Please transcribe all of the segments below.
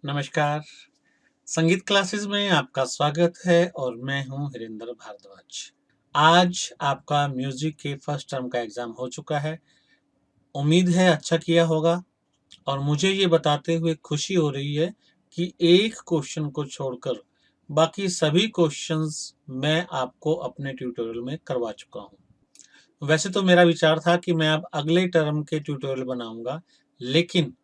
नमस्कार। संगीत क्लासेस में आपका स्वागत है और मैं हूं हरिंदर भारद्वाज। आज आपका म्यूजिक के फर्स्ट टर्म का एग्जाम हो चुका है। उम्मीद है अच्छा किया होगा और मुझे ये बताते हुए खुशी हो रही है कि एक क्वेश्चन को छोड़कर बाकी सभी क्वेश्चंस मैं आपको अपने ट्यूटोरियल में करवा चुका हूं। वैसे तो मेरा विचार था कि मैं अब अगले टर्म के ट्यूटोरियल बनाऊंगा, लेकिन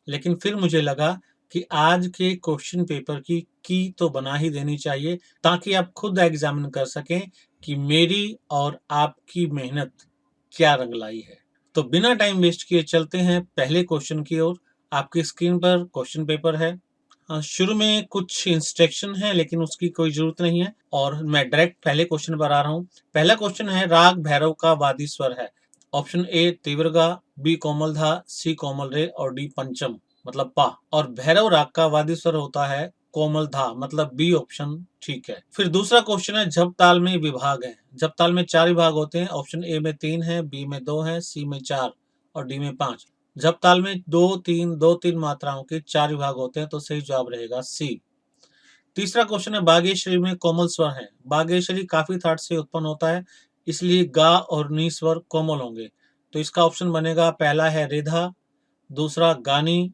लेकिन फिर मुझे लगा कि आज के क्वेश्चन पेपर की तो बना ही देनी चाहिए, ताकि आप खुद एग्जामिन कर सकें कि मेरी और आपकी मेहनत क्या रंग लाई है। तो बिना टाइम वेस्ट किए चलते हैं पहले क्वेश्चन की ओर। आपकी स्क्रीन पर क्वेश्चन पेपर है। शुरू में कुछ इंस्ट्रक्शन है, लेकिन उसकी कोई जरूरत नहीं है और मैं डायरेक्ट पहले क्वेश्चन पर आ रहा हूँ। पहला क्वेश्चन है, राग भैरव का वादी स्वर है। ऑप्शन ए तीव्रगा, बी कोमलधा, सी कोमल रे और डी पंचम मतलब पा। और भैरव राग का वादी स्वर होता है कोमलधा, मतलब बी ऑप्शन ठीक है। फिर दूसरा क्वेश्चन है, जब ताल में विभाग है। जब ताल में 4 विभाग होते हैं। ऑप्शन ए में 3 है, बी में 2 है, सी में 4 और डी में 5। जब ताल में दो तीन मात्राओं के 4 विभाग होते हैं, तो सही जवाब रहेगा सी। तीसरा क्वेश्चन है, बागेश्वरी में कोमल स्वर है। बागेश्वरी काफी थाट से उत्पन्न होता है, इसलिए गा और नी स्वर कोमल होंगे। तो इसका ऑप्शन बनेगा, पहला है रेधा, दूसरा गानी।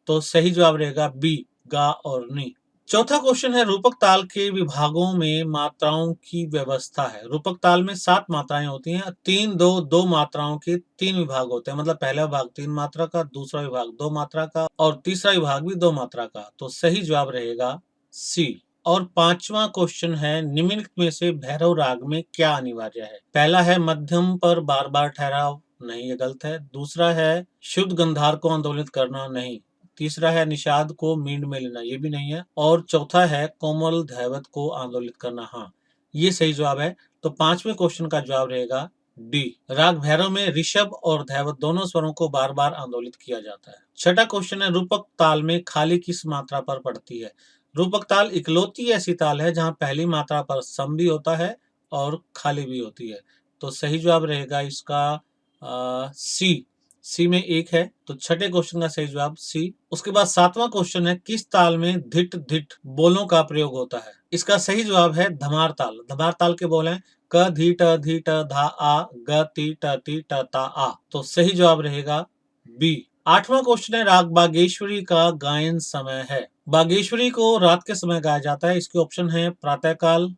तो सही जवाब रहेगा बी, गा और नी। चौथा क्वेश्चन है, रूपक ताल के विभागों में मात्राओं की व्यवस्था है। रूपक ताल में 7 मात्राएं होती हैं। 3 2 2 मात्राओं के 3 विभाग होते हैं, मतलब पहला विभाग 3 मात्रा का, दूसरा विभाग 2 मात्रा का और तीसरा विभाग भी 2 मात्रा का। तो सही जवाब रहेगा सी। और पांचवा क्वेश्चन है, निम्नलिखित में से भैरव राग में क्या अनिवार्य है। पहला है मध्यम पर बार बार ठहराव, नहीं ये गलत है। दूसरा है शुद्ध गंधार को आंदोलित करना, नहीं। तीसरा है निषाद को मींड में लेना, ये भी नहीं है। और चौथा है कोमल धैवत को आंदोलित करना, हाँ ये सही जवाब है। तो पांचवें क्वेश्चन का जवाब रहेगा डी। राग भैरव में ऋषभ और धैवत दोनों स्वरों को बार बार आंदोलित किया जाता है। छठा क्वेश्चन है, रूपक ताल में खाली किस मात्रा पर पड़ती है। रूपक ताल इकलौती ऐसी ताल है जहां पहली मात्रा पर सम भी होता है और खाली भी होती है। तो सही जवाब रहेगा इसका सी। सी में 1 है, तो छठे क्वेश्चन का सही जवाब सी। उसके बाद सातवां क्वेश्चन है, किस ताल में धिट धिट बोलों का प्रयोग होता है। इसका सही जवाब है धमार ताल। धमार ताल के बोल हैं क धी ट धा आ ग ती ट ता आ। तो सही जवाब रहेगा बी। आठवां क्वेश्चन है, राग बागेश्वरी का गायन समय है। बागेश्वरी को रात के समय गाया जाता है। इसके ऑप्शन है प्रातःकाल,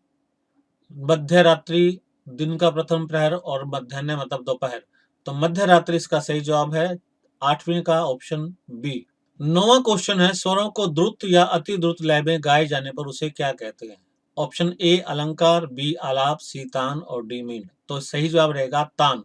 मध्य रात्रि, दिन का प्रथम प्रहर और मध्याह्न मतलब दोपहर। तो मध्य रात्रि इसका सही जवाब है, 8वें का ऑप्शन बी। नौवां क्वेश्चन है, स्वरों को द्रुत या अति द्रुत लय में गाए जाने पर उसे क्या कहते हैं। ऑप्शन ए अलंकार, बी आलाप, सी तान और डी मींड। तो सही जवाब रहेगा तान।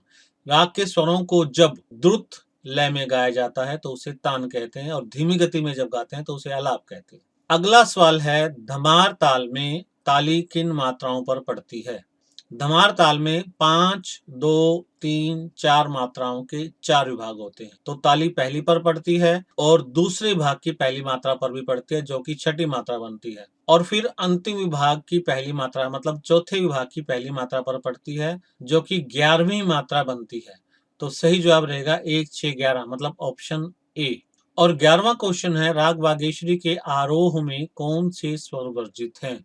राग के स्वरों को जब द्रुत लय में गाया जाता है तो उसे तान कहते हैं, और धीमी गति में जब गाते हैं तो उसे आलाप कहते हैं। अगला सवाल है, धमार ताल में ताली किन मात्राओं पर पड़ती है। धमार ताल में 5 2 3 4 मात्राओं के 4 विभाग होते हैं। तो ताली पहली पर पड़ती है और दूसरे विभाग की पहली मात्रा पर भी पड़ती है, जो कि छठी मात्रा बनती है। और फिर अंतिम विभाग की पहली मात्रा मतलब चौथे विभाग की पहली मात्रा पर पड़ती है, जो कि 11वीं मात्रा बनती है। तो सही जवाब रहेगा 1 6 11 मतलब ऑप्शन ए। और 11वां क्वेश्चन है, राग बागेश्वरी के आरोह में कौन से स्वर वर्जित हैं।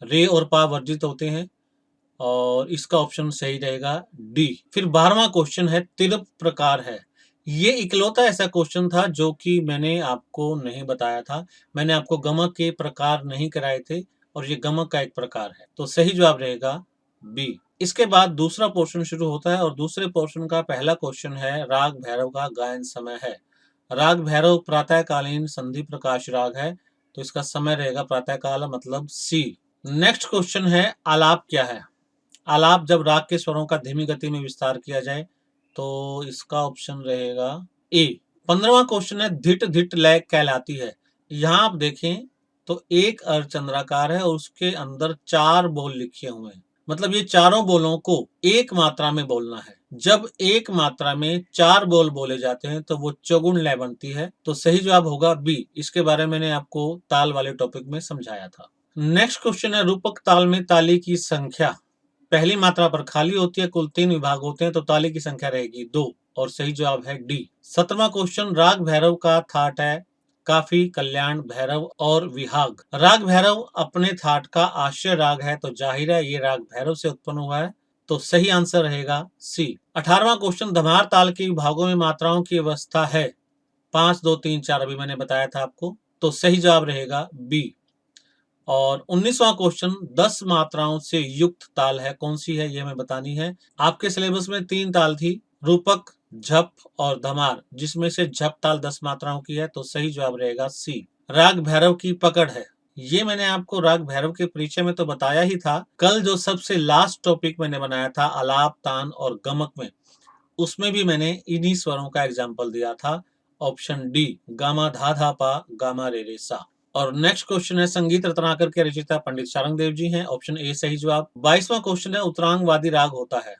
रे और पा वर्जित होते हैं और इसका ऑप्शन सही रहेगा डी। फिर 12वां क्वेश्चन है, तिरप प्रकार है। ये इकलौता ऐसा क्वेश्चन था जो कि मैंने आपको नहीं बताया था। मैंने आपको गमक के प्रकार नहीं कराए थे और ये गमक का एक प्रकार है। तो सही जवाब रहेगा बी। इसके बाद दूसरा पोर्शन शुरू होता है और दूसरे पोर्शन का पहला क्वेश्चन है, राग भैरव का गायन समय है। राग भैरव प्रातःकालीन संधि प्रकाश राग है, तो इसका समय रहेगा प्रातःकाल मतलब सी। नेक्स्ट क्वेश्चन है, आलाप क्या है। आलाप जब राग के स्वरों का धीमी गति में विस्तार किया जाए, तो इसका ऑप्शन रहेगा ए। 15वां क्वेश्चन है, धिट धिट लय कहलाती है। यहाँ आप देखें तो एक अर्धचंद्राकार है और उसके अंदर 4 बोल लिखे हुए हैं, मतलब ये चारों बोलों को एक मात्रा में बोलना है। जब एक मात्रा में 4 बोल बोले जाते हैं तो वो चौगुण लय बनती है। तो सही जवाब होगा बी। इसके बारे में मैंने आपको ताल वाले टॉपिक में समझाया था। नेक्स्ट क्वेश्चन है, रूपक ताल में ताली की संख्या। पहली मात्रा पर खाली होती है, कुल 3 विभाग होते हैं, तो ताली की संख्या रहेगी 2 और सही जवाब है डी। 17वां क्वेश्चन, राग भैरव का थाट है काफी, कल्याण, भैरव और विहाग। राग भैरव अपने थाट का आश्रय राग है, तो जाहिर है ये राग भैरव से उत्पन्न हुआ है, तो सही आंसर रहेगा सी। 18वां क्वेश्चन, धमार ताल के विभागों में मात्राओं की अवस्था है 5, 2, 3, 4, अभी मैंने बताया था आपको, तो सही जवाब रहेगा बी। और 19वां क्वेश्चन, 10 मात्राओं से युक्त ताल है, कौन सी है ये हमें बतानी है। आपके सिलेबस में 3 ताल थी, रूपक, झप और धमार, जिसमें से झप ताल 10 मात्राओं की है, तो सही जवाब रहेगा सी। राग भैरव की पकड़ है, ये मैंने आपको राग भैरव के परिचय में तो बताया ही था। कल जो सबसे लास्ट टॉपिक मैंने बनाया था आलाप, तान और गमक में, उसमें भी मैंने इन्हीं स्वरों का एग्जाम्पल दिया था, ऑप्शन डी, गामा धा धा पा, गामा रे रे सा। और नेक्स्ट क्वेश्चन है, संगीत रत्नाकर के रचयिता पंडित शारंग देव जी हैं, ऑप्शन ए सही जवाब। 22वां क्वेश्चन है, उत्तरांग वादी राग होता है,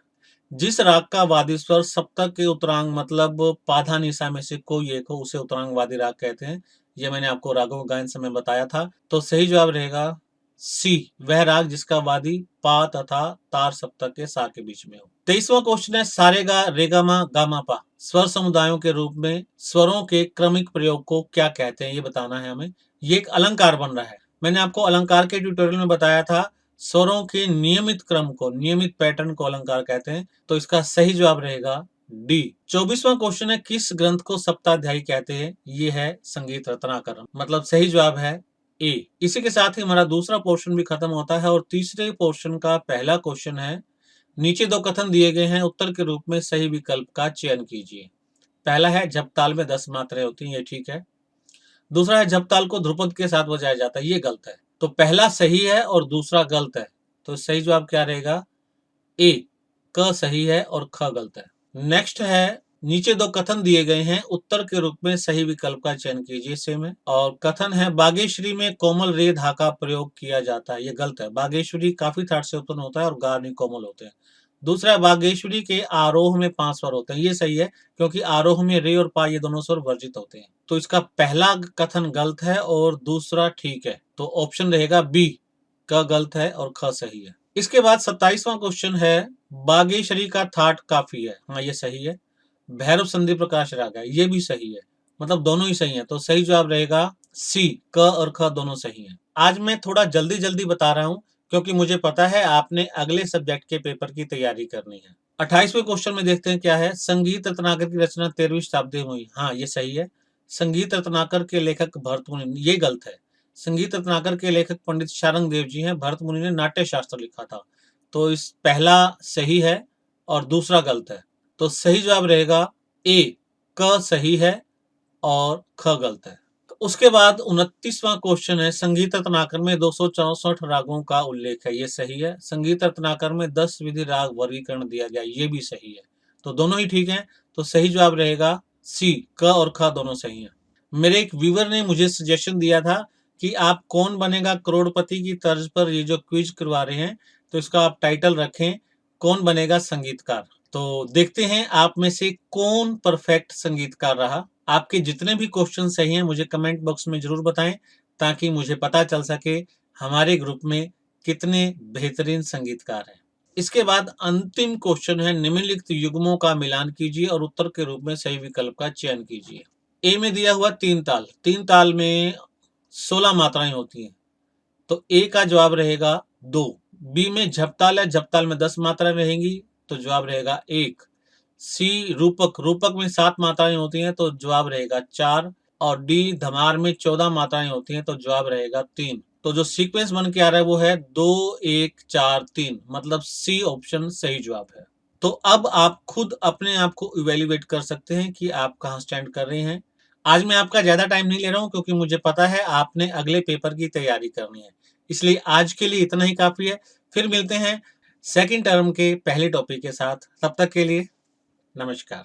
जिस राग का वादी स्वर सप्तक के उत्तरांग मतलब पाधा निशा में से कोई एक हो, उसे उत्तरांग वादी राग कहते हैं। ये मैंने आपको रागों गायन समय बताया था, तो सही जवाब रहेगा सी, वह राग जिसका वादी पा तथा तार सप्तक के सा के बीच में हो। 23वां क्वेश्चन है, सारेगा रेगामा गामा पा स्वर समुदायों के रूप में स्वरों के क्रमिक प्रयोग को क्या कहते हैं, ये बताना है हमें। ये एक अलंकार बन रहा है, मैंने आपको अलंकार के ट्यूटोरियल में बताया था, स्वरों के नियमित क्रम को, नियमित पैटर्न को अलंकार कहते हैं, तो इसका सही जवाब रहेगा डी। 24वां क्वेश्चन है, किस ग्रंथ को सप्ताध्यायी कहते हैं, ये है संगीत रत्नाकर, मतलब सही जवाब है ए। इसी के साथ ही हमारा दूसरा पोर्शन भी खत्म होता है और तीसरे पोर्शन का पहला क्वेश्चन है, नीचे 2 कथन दिए गए हैं, उत्तर के रूप में सही विकल्प का चयन कीजिए। पहला है जप ताल में 10 मात्राएं होती हैं, ये ठीक है। दूसरा है जप ताल को ध्रुपद के साथ बजाया जाता है, ये गलत है। तो पहला सही है और दूसरा गलत है, तो सही जवाब क्या रहेगा, ए, क सही है और ख गलत है। नेक्स्ट है, नीचे 2 कथन दिए गए हैं, उत्तर के रूप में सही विकल्प का चयन कीजिए सेम है। और कथन है, बागेश्वरी में कोमल रे धा का प्रयोग किया जाता है, ये गलत है। बागेश्वरी काफी थाट से उत्पन्न होता है और गा नहीं कोमल होते हैं। दूसरा, बागेश्वरी के आरोह में 5 स्वर होते हैं, ये सही है, क्योंकि आरोह में रे और पा ये दोनों स्वर वर्जित होते हैं। तो इसका पहला कथन गलत है और दूसरा ठीक है, तो ऑप्शन रहेगा बी, क गलत है और ख सही है। इसके बाद 27वां क्वेश्चन है, बागेश्वरी का थाट काफी है, हाँ ये सही है। भैरव संधि प्रकाश राग है, ये भी सही है, मतलब दोनों ही सही है, तो सही जवाब रहेगा सी, क और ख दोनों सही हैं। आज मैं थोड़ा जल्दी जल्दी बता रहा हूँ, क्योंकि मुझे पता है आपने अगले सब्जेक्ट के पेपर की तैयारी करनी है। 28वें क्वेश्चन में देखते हैं क्या है, संगीत रत्नाकर की रचना 13वीं शताब्दी में हुई, हाँ ये सही है। संगीत रत्नाकर के लेखक भरत मुनि, ये गलत है। संगीत रत्नाकर के लेखक पंडित शारंग देव जी हैं, भरत मुनि ने नाट्य शास्त्र लिखा था, तो इस पहला सही है और दूसरा गलत है, तो सही जवाब रहेगा ए, क सही है और ख गलत है। उसके बाद 29वां क्वेश्चन है, संगीत रत्नाकर में 264 रागों का उल्लेख है, ये सही है। संगीत रत्नाकर में 10 विधि राग वर्गीकरण दिया गया, ये भी सही है, तो दोनों ही ठीक हैं, तो सही जवाब रहेगा सी, क और ख दोनों सही हैं। मेरे एक व्यूअर ने मुझे सजेशन दिया था कि आप कौन बनेगा करोड़पति की तर्ज पर ये जो क्विज करवा रहे हैं, तो इसका आप टाइटल रखें कौन बनेगा संगीतकार। तो देखते हैं आप में से कौन परफेक्ट संगीतकार रहा। आपके जितने भी क्वेश्चन सही हैं मुझे कमेंट बॉक्स में जरूर बताएं, ताकि मुझे पता चल सके हमारे ग्रुप में कितने बेहतरीन संगीतकार हैं। इसके बाद अंतिम क्वेश्चन है, निम्नलिखित युग्मों का मिलान कीजिए और उत्तर के रूप में सही विकल्प का चयन कीजिए। ए में दिया हुआ 3 ताल, 3 ताल में 16 मात्राएं होती हैं, तो ए का जवाब रहेगा 2। बी में झपताल है, झपताल में 10 मात्राएं रहेंगी, तो जवाब रहेगा 1। सी रूपक, रूपक में 7 मात्राएं होती हैं, तो जवाब रहेगा 4। और डी धमार में 14 मात्राएं होती हैं, तो जवाब रहेगा 3। तो जो सीक्वेंस बन के आ रहा है वो है 2 1 4 3, मतलब सी ऑप्शन सही जवाब है। तो अब आप खुद अपने आप को इवेल्युएट कर सकते हैं कि आप कहाँ स्टैंड कर रहे हैं। आज मैं आपका ज्यादा टाइम नहीं ले रहा हूँ, क्योंकि मुझे पता है आपने अगले पेपर की तैयारी करनी है, इसलिए आज के लिए इतना ही काफी है। फिर मिलते हैं सेकंड टर्म के पहले टॉपिक के साथ, तब तक के लिए नमस्कार।